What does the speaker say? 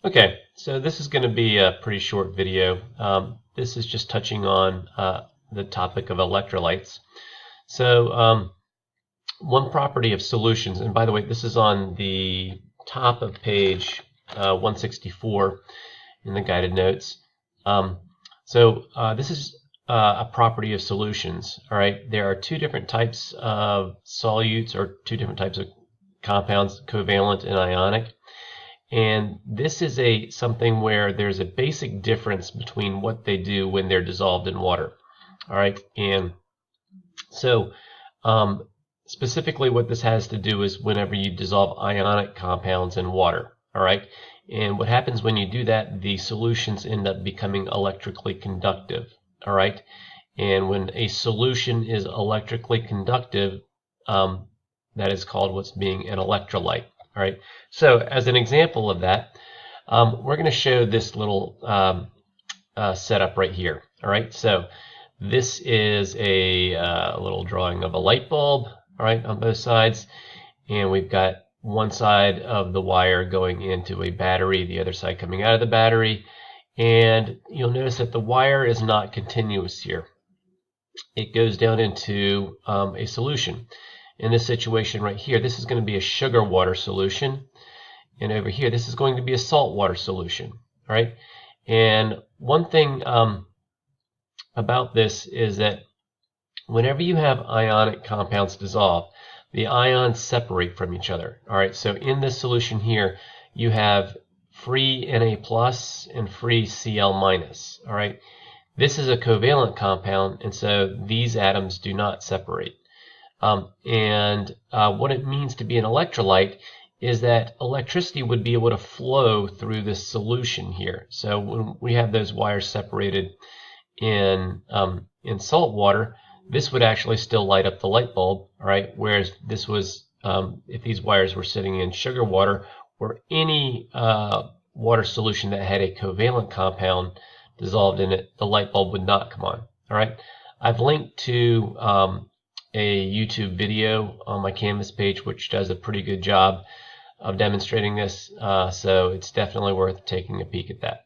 Okay, so this is going to be a pretty short video. This is just touching on the topic of electrolytes. So one property of solutions, and by the way, this is on the top of page 164 in the guided notes. This is a property of solutions. All right, there are two different types of solutes, or two different types of compounds, covalent and ionic. And this is something where there's a basic difference between what they do when they're dissolved in water. All right, and so specifically what this has to do is whenever you dissolve ionic compounds in water. All right, and what happens when you do that, the solutions end up becoming electrically conductive. All right, and when a solution is electrically conductive, that is called what's being an electrolyte. All right, so as an example of that, we're going to show this little setup right here. All right, so this is a little drawing of a light bulb, all right, on both sides, and we've got one side of the wire going into a battery, the other side coming out of the battery, and you'll notice that the wire is not continuous here. It goes down into a solution. In this situation right here, this is going to be a sugar water solution, and over here this is going to be a salt water solution. All right, and one thing about this is that whenever you have ionic compounds dissolve, the ions separate from each other. All right, so in this solution here you have free Na plus and free Cl minus. All right, this is a covalent compound, and so these atoms do not separate. What it means to be an electrolyte is that electricity would be able to flow through this solution here. So when we have those wires separated in salt water, this would actually still light up the light bulb, all right? Whereas this was, if these wires were sitting in sugar water or any water solution that had a covalent compound dissolved in it, the light bulb would not come on. All right, I've linked to a YouTube video on my Canvas page which does a pretty good job of demonstrating this, so it's definitely worth taking a peek at that.